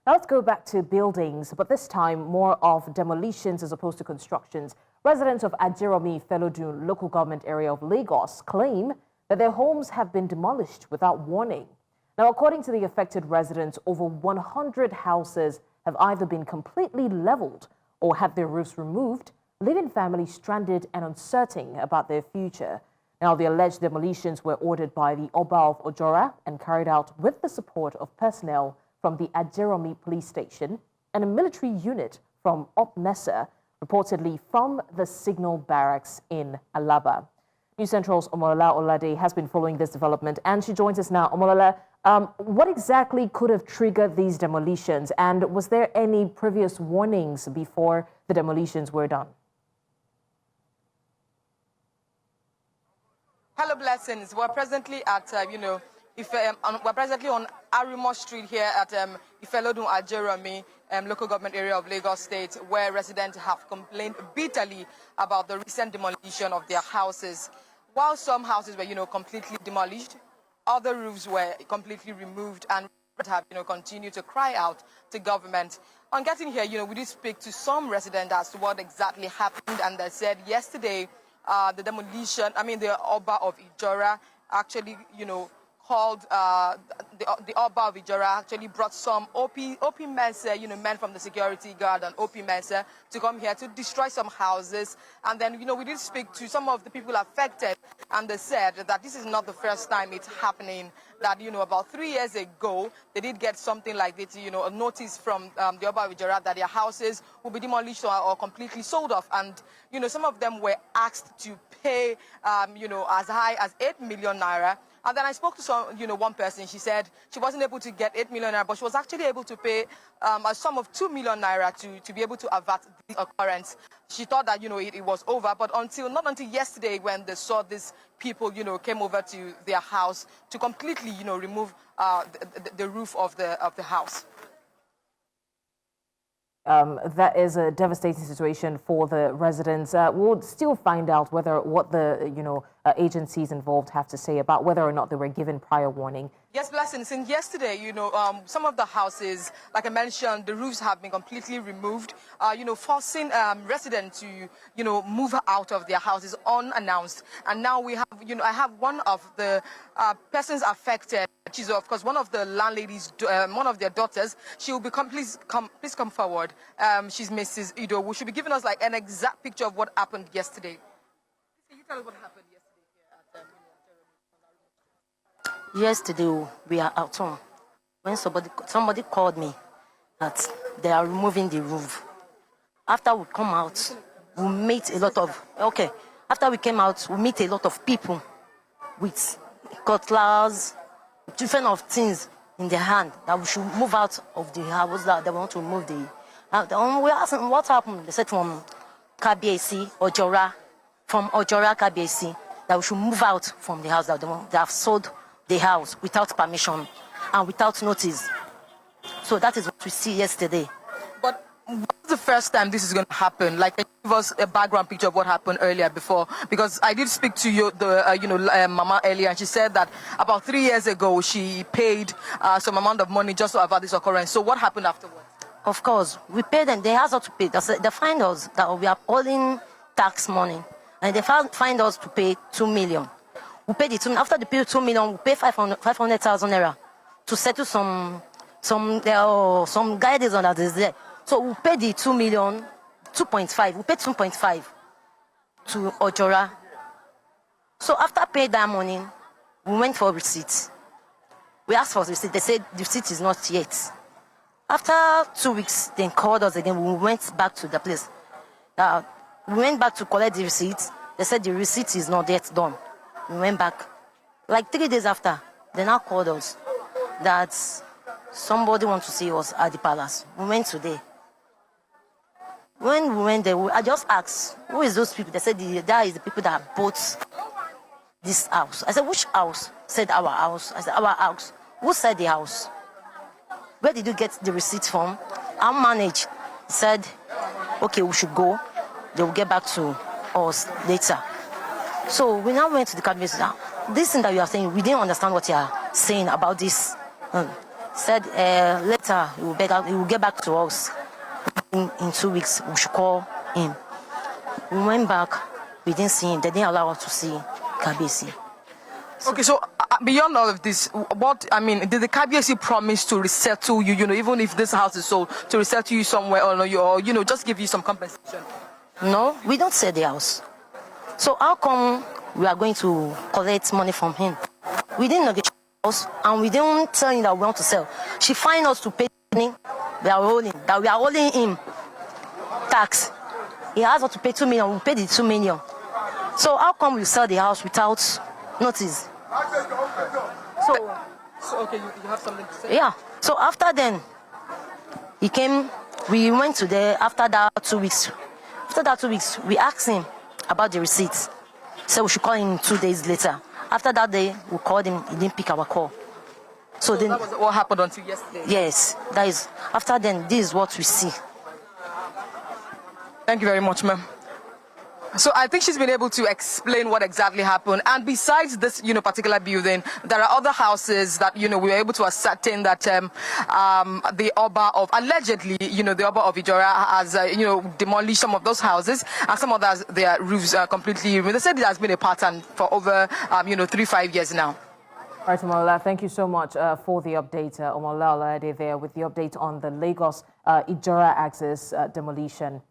Now let's go back to buildings, but this time more of demolitions as opposed to constructions. Residents of Ajeromi-Ifelodun Local Government Area of Lagos claim that their homes have been demolished without warning. Now, according to the affected residents, over 100 houses have either been completely leveled or had their roofs removed, leaving families stranded and uncertain about their future. Now, the alleged demolitions were ordered by the Oba of Ojora and carried out with the support of personnel from the Ajeromi Police Station and a military unit from OPMESA, reportedly from the Signal Barracks in Alaba. News Central's Omolola Ololade has been following this development, and she joins us now. Omolola, what exactly could have triggered these demolitions, and was there any previous warnings before the demolitions were done? Hello, Blessings. We're presently at, we're presently on Ajeromi Street here at Ifelodun Ajeromi Local Government Area of Lagos State, where residents have complained bitterly about the recent demolition of their houses. While some houses were, completely demolished, other roofs were completely removed, and have, continued to cry out to government. On getting here, we did speak to some residents as to what exactly happened, and they said yesterday the demolition, the Oba of Ojora actually, called the Oba of Ojora actually brought some OPMESA, men from the security guard and OPMESA to come here to destroy some houses. And then, we did speak to some of the people affected, and they said that this is not the first time it's happening. That, about 3 years ago, they did get something like this, a notice from the Oba of Ojora that their houses will be demolished or completely sold off. And, some of them were asked to pay, as high as 8 million naira. And then I spoke to some, one person. She said she wasn't able to get 8 million naira, but she was actually able to pay a sum of 2 million naira to be able to avert this occurrence. She thought that, it was over, but not until yesterday when they saw these people, came over to their house to completely, remove the roof of the house. That is a devastating situation for the residents. We'll still find out what the agencies involved have to say about whether or not they were given prior warning. Yes, Blessing. Since yesterday, some of the houses, like I mentioned, the roofs have been completely removed, forcing residents to, move out of their houses unannounced. And now we have, I have one of the persons affected. She's, of course, one of the landladies, one of their daughters. She will become, please come forward. She's Mrs. Ido, who should be giving us like an exact picture of what happened yesterday. Can you tell us what happened yesterday here at Yesterday, we are out home when somebody called me that they are removing the roof. After we come out, we meet a lot of, after we came out, we meet a lot of people with cutlass, different of things in their hand that we should move out of the house, that they want to remove the... we asked them what happened. They said from KBAC, Ojora, from Ojora KBAC, that we should move out from the house, that they have sold the house without permission and without notice. So that is what we see yesterday. But what's the first time this is going to happen? Like, give us a background picture of what happened earlier before, because I did speak to Mama earlier, and she said that about 3 years ago she paid some amount of money just to avert this occurrence. So what happened afterwards? Of course, we paid them. They asked us to pay. They find us that we are owing tax money, and they find us to pay 2 million. We paid the 2 million. After they pay 2 million, we pay 500,000 naira to settle some guidance on that is there. So we paid the 2 million, 2.5. We paid 2.5 to Ojora. So after paying that money, we went for receipts. We asked for receipt. They said the receipt is not yet. After 2 weeks, they called us again. We went back to the place. We went back to collect the receipt. They said the receipt is not yet done. We went back. Like 3 days after, they now called us that somebody wants to see us at the palace. We went today. When we went there, I just asked, who is those people? They said, that is the people that bought this house. I said, which house? Said our house. I said, our house. Who said the house? Where did you get the receipt from? Our manager said, okay, we should go. They will get back to us later. So we now went to the cabinet. This thing that you are saying, we didn't understand what you are saying about this. Said later he will get back to us in 2 weeks. We should call him. We went back. We didn't see him. They didn't allow us to see Kabesi. Okay, so beyond all of this, did the KBC promise to resettle you, even if this house is sold, to resettle you somewhere or just give you some compensation? No, we don't sell the house. So how come we are going to collect money from him? We didn't negotiate the house and we didn't tell him that we want to sell. She fined us to pay money we are holding him tax. He asked us to pay 2 million, we paid the 2 million. So how come we sell the house without notice? So okay, you have something to say? Yeah. So after then, he came, we went to there after that 2 weeks. After that 2 weeks, we asked him about the receipts. So we should call him 2 days later. After that day, we called him, he didn't pick our call. So then, that was what happened until yesterday? Yes, that is. After then, this is what we see. Thank you very much, ma'am. So I think she's been able to explain what exactly happened. And besides this, particular building, there are other houses that, we were able to ascertain that the Oba of, allegedly, the Oba of Ojora has, demolished some of those houses, and some others, their roofs are completely ruined. They said it has been a pattern for over, 3-5 years now. All right, Omolola, thank you so much for the update. Ololade there with the update on the Lagos Ojora axis demolition.